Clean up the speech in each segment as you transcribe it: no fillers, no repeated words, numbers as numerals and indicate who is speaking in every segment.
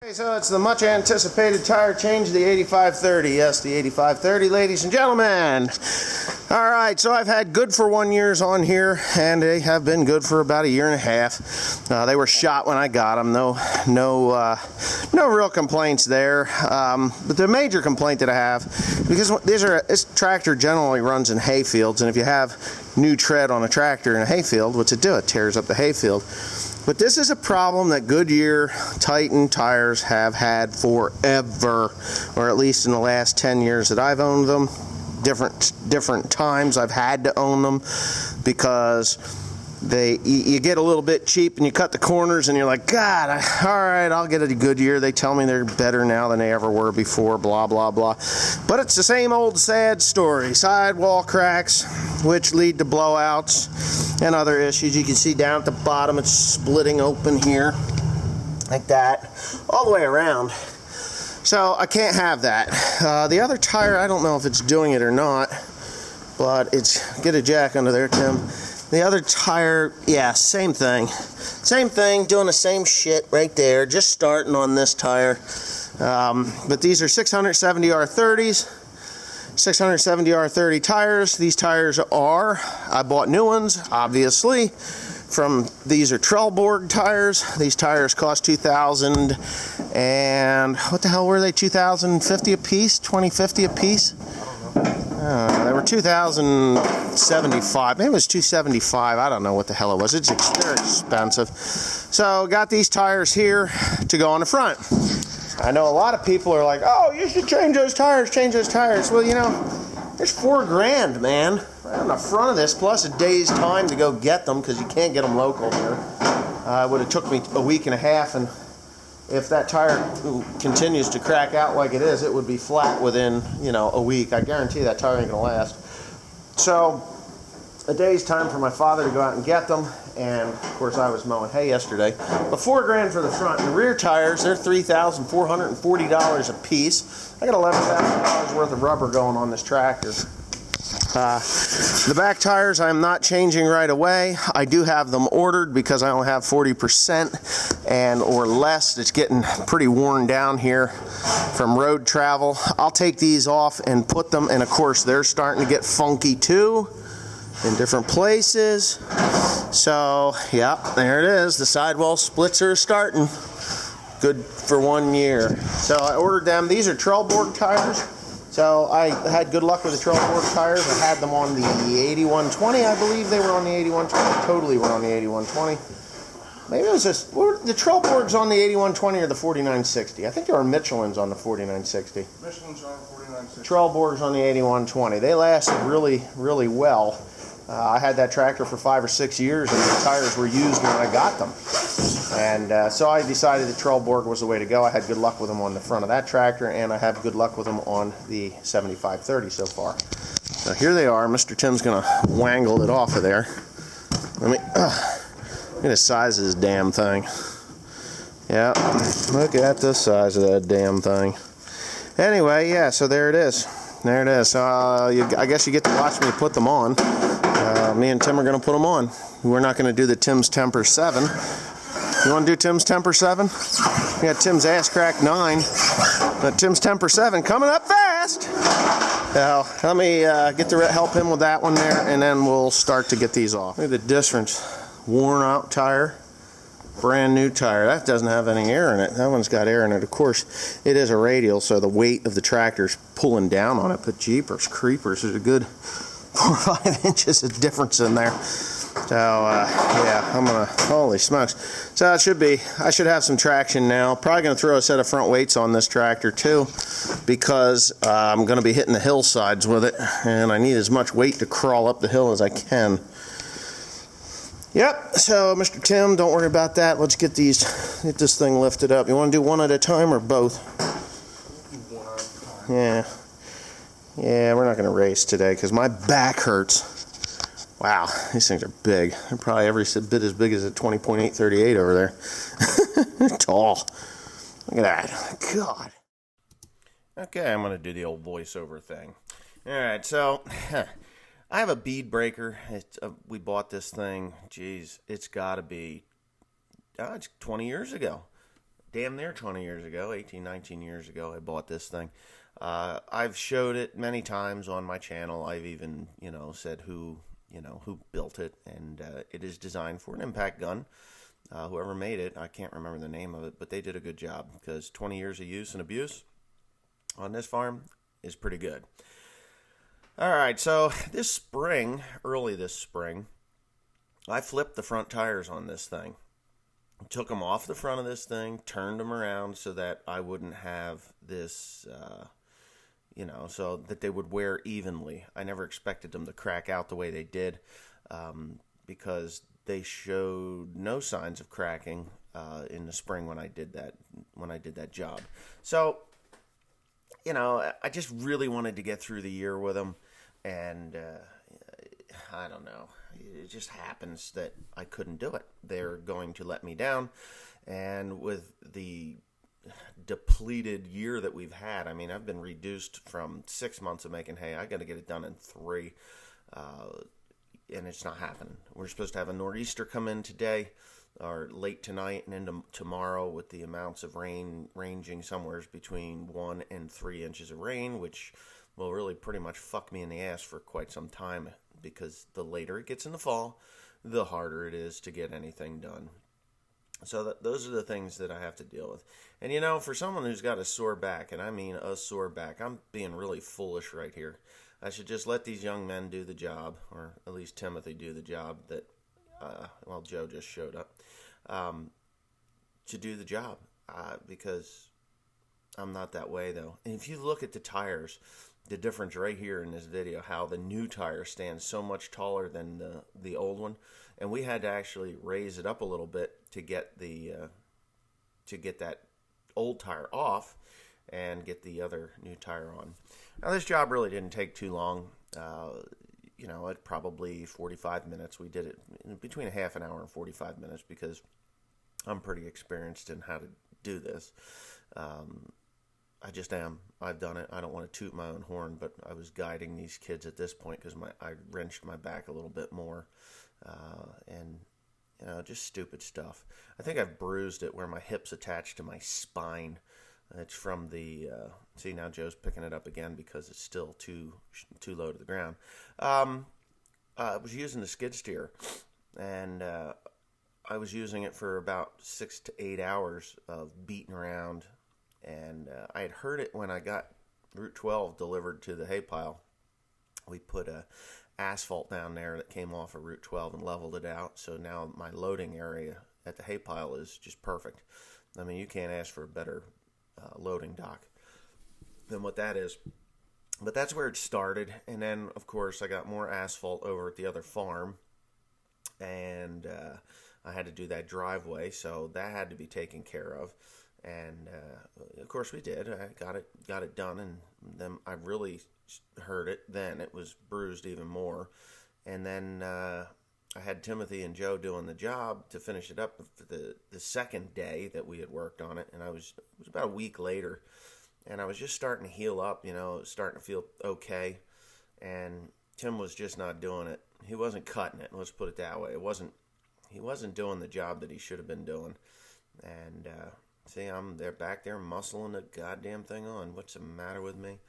Speaker 1: Okay, so it's the much anticipated tire change, the 8530. Yes, the 8530, ladies and gentlemen. All right, so I've had good for 1 year on here, and they have been good for about a year and a half. They were shot when I got them. No real complaints there. But the major complaint that I have, because this tractor generally runs in hay fields, and if you have new tread on a tractor in a hay field, what's it do? It tears up the hay field. But this is a problem that Goodyear Titan tires have had forever, or at least in the last 10 years that I've owned them. Different times I've had to own them because you get a little bit cheap and you cut the corners and you're like, God, all right, I'll get a Goodyear. They tell me they're better now than they ever were before, blah, blah, blah. But it's the same old sad story. Sidewall cracks, which lead to blowouts and other issues. You can see down at the bottom, it's splitting open here, like that, all the way around. So I can't have that. The other tire, I don't know if it's doing it or not, but get a jack under there, Tim. The other tire, yeah, same thing. Same thing, doing the same shit right there, just starting on this tire. But these are 670R30s, 670R30 tires. These tires I bought new ones, obviously. These are Trelleborg tires. These tires cost $2,000 and what the hell were they? $2,050 a piece? $2,050 a piece? They were $2,075. Maybe it was $275. I don't know what the hell it was. They're expensive. So got these tires here to go on the front. I know a lot of people are like, "Oh, you should change those tires. Change those tires." Well, you know, there's $4,000, man, right on the front of this, plus a day's time to go get them because you can't get them local here. It would have took me a week and a half, and if that tire continues to crack out like it is, it would be flat within, a week. I guarantee that tire ain't gonna last. So a day's time for my father to go out and get them, and of course I was mowing hay yesterday. But $4,000 for the front. And the rear tires, they're $3,440 a piece. I got $11,000 worth of rubber going on this tractor. The back tires I'm not changing right away. I do have them ordered because I only have 40% or less. It's getting pretty worn down here from road travel. I'll take these off and put them, and of course they're starting to get funky too in different places. So yeah, there it is. The sidewall splits are starting. Good for 1 year. So I ordered them. These are Trelleborg tires. So I had good luck with the Trelleborg tires. I had them on the 8120. I believe they were on the 8120. Totally were on the 8120. Maybe it was just the Trelleborgs on the 8120 or the 4960. I think there were Michelin's on the 4960.
Speaker 2: Michelin's on the 4960.
Speaker 1: Trelleborgs on the 8120. They lasted really, really well. I had that tractor for 5 or 6 years, and the tires were used when I got them. And so I decided that Trelleborg was the way to go. I had good luck with them on the front of that tractor, and I have good luck with them on the 7530 so far. So here they are. Mr. Tim's going to wangle it off of there. Look at the size of this damn thing. Yeah, look at the size of that damn thing. Anyway, yeah, so there it is. There it is. So I guess you get to watch me put them on. Me and Tim are going to put them on. We're not going to do the Tim's Temper 7. You want to do Tim's Temper 7? We got Tim's Ass Crack 9. But Tim's Temper 7 coming up fast. Now, let me help him with that one there, and then we'll start to get these off. Look at the difference. Worn out tire. Brand new tire. That doesn't have any air in it. That one's got air in it. Of course, it is a radial, so the weight of the tractor's pulling down on it. But jeepers creepers, there's a good 4 or 5 inches of difference in there. So yeah, holy smokes. So I should have some traction now. Probably going to throw a set of front weights on this tractor too, because I'm going to be hitting the hillsides with it, and I need as much weight to crawl up the hill as I can. Yep, so Mr. Tim, don't worry about that. Let's get this thing lifted up. You want to do one at a time or both? Yeah. Yeah, we're not going to race today because my back hurts. Wow, these things are big. They're probably every bit as big as a 20.838 over there. They're tall. Look at that. God. Okay, I'm going to do the old voiceover thing. All right, so I have a bead breaker. We bought this thing. Geez, it's got to be it's 20 years ago. damn near 20 years ago, 18, 19 years ago, I bought this thing. I've showed it many times on my channel. I've even, said who built it, and it is designed for an impact gun. Whoever made it, I can't remember the name of it, but they did a good job, because 20 years of use and abuse on this farm is pretty good. All right, so early this spring, I flipped the front tires on this thing. Took them off the front of this thing, turned them around so that I wouldn't have this, so that they would wear evenly. I never expected them to crack out the way they did, because they showed no signs of cracking in the spring when I did that job. So, I just really wanted to get through the year with them, and I don't know. It just happens that I couldn't do it. They're going to let me down, and with the depleted year that we've had, I mean, I've been reduced from 6 months of making hay. I got to get it done in 3, and it's not happening. We're supposed to have a nor'easter come in today, or late tonight and into tomorrow, with the amounts of rain ranging somewhere between 1 and 3 inches of rain, which will really pretty much fuck me in the ass for quite some time, because the later it gets in the fall, the harder it is to get anything done. So those are the things that I have to deal with. And for someone who's got a sore back, and I mean a sore back, I'm being really foolish right here. I should just let these young men do the job, or at least Timothy do the job that, Joe just showed up, to do the job, because I'm not that way, though. And if you look at the tires, the difference right here in this video, how the new tire stands so much taller than the old one, and we had to actually raise it up a little bit to get that old tire off and get the other new tire on. Now, this job really didn't take too long. It probably 45 minutes. We did it in between a half an hour and 45 minutes, because I'm pretty experienced in how to do this. I just am. I've done it. I don't want to toot my own horn, but I was guiding these kids at this point because I wrenched my back a little bit more, and just stupid stuff. I think I've bruised it where my hip's attached to my spine. It's from the see, now Joe's picking it up again because it's still too low to the ground. I was using the skid steer, and I was using it for about 6 to 8 hours of beating around. And I had heard it when I got Route 12 delivered to the hay pile. We put asphalt down there that came off of Route 12 and leveled it out. So now my loading area at the hay pile is just perfect. I mean, you can't ask for a better loading dock than what that is. But that's where it started. And then, of course, I got more asphalt over at the other farm. And I had to do that driveway. So that had to be taken care of. And of course we did. I got it done, and then I really hurt it. Then it was bruised even more, and then I had Timothy and Joe doing the job to finish it up for the second day that we had worked on it. And it was about a week later, and I was just starting to heal up. Starting to feel okay, and Tim was just not doing it. He wasn't cutting it. Let's put it that way. He wasn't doing the job that he should have been doing, and. See, they're back there muscling the goddamn thing on. What's the matter with me?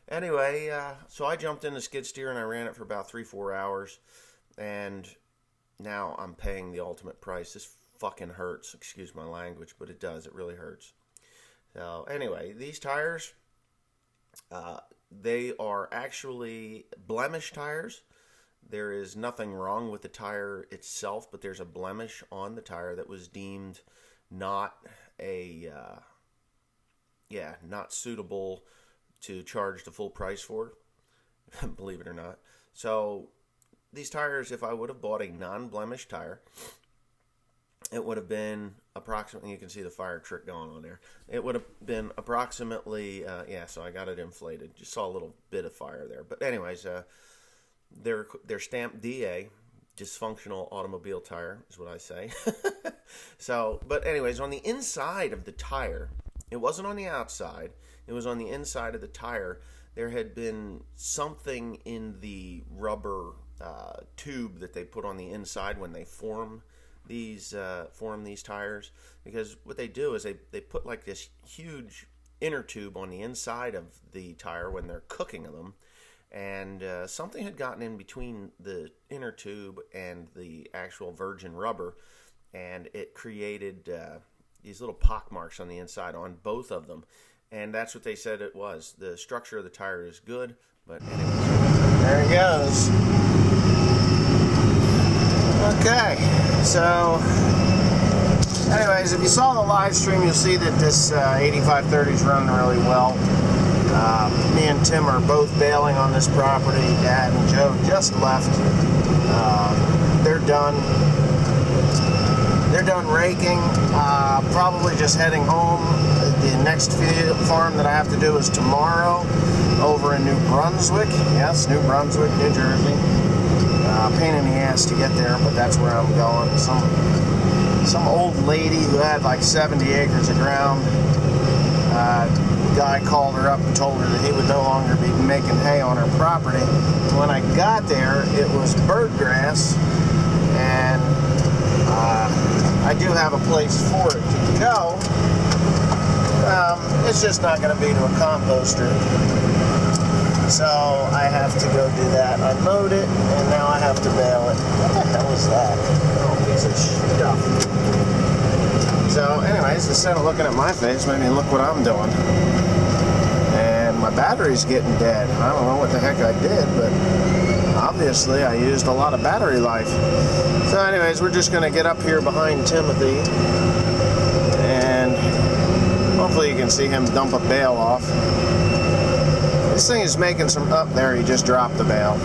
Speaker 1: Anyway, so I jumped in the skid steer and I ran it for about 3-4 hours. And now I'm paying the ultimate price. This fucking hurts. Excuse my language, but it does. It really hurts. So anyway, these tires, they are actually blemish tires. There is nothing wrong with the tire itself, but there's a blemish on the tire that was deemed not not suitable to charge the full price for, believe it or not. So these tires, if I would have bought a non-blemish tire, it would have been approximately, you can see the fire trick going on there. It would have been approximately, so I got it inflated. Just saw a little bit of fire there. But anyways, they're stamped DA, dysfunctional automobile tire is what I say. So, but anyways, on the inside of the tire, it wasn't on the outside, it was on the inside of the tire. There had been something in the rubber tube that they put on the inside when they form these form these tires, because what they do is they put like this huge inner tube on the inside of the tire when they're cooking them, and something had gotten in between the inner tube and the actual virgin rubber, and it created these little pock marks on the inside on both of them, and that's what they said it was. The structure of the tire is good, but anyways, there he goes. Okay, so anyways, if you saw the live stream, you'll see that this 8530 is running really well. Me and Tim are both bailing on this property. Dad and Joe just left. They're done. They're done raking. Probably just heading home. The next farm that I have to do is tomorrow over in New Brunswick. Yes, New Brunswick, New Jersey. Pain in the ass to get there, but that's where I'm going. Some old lady who had like 70 acres of ground. Guy called her up and told her that he would no longer be making hay on her property. When I got there, it was bird grass, and I do have a place for it to go. It's just not going to be to a composter, so I have to go do that. I mowed it, and now I have to bale it. What the hell is that? Oh, piece of stuff. So anyways, instead of looking at my face, maybe look what I'm doing. And my battery's getting dead. I don't know what the heck I did, but obviously I used a lot of battery life. So anyways, we're just going to get up here behind Timothy, and hopefully you can see him dump a bale off. This thing is making some, up there he just dropped the bale.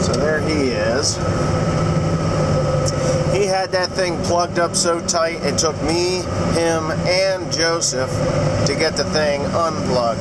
Speaker 1: So there he is. He had that thing plugged up so tight, it took me, him, and Joseph to get the thing unplugged.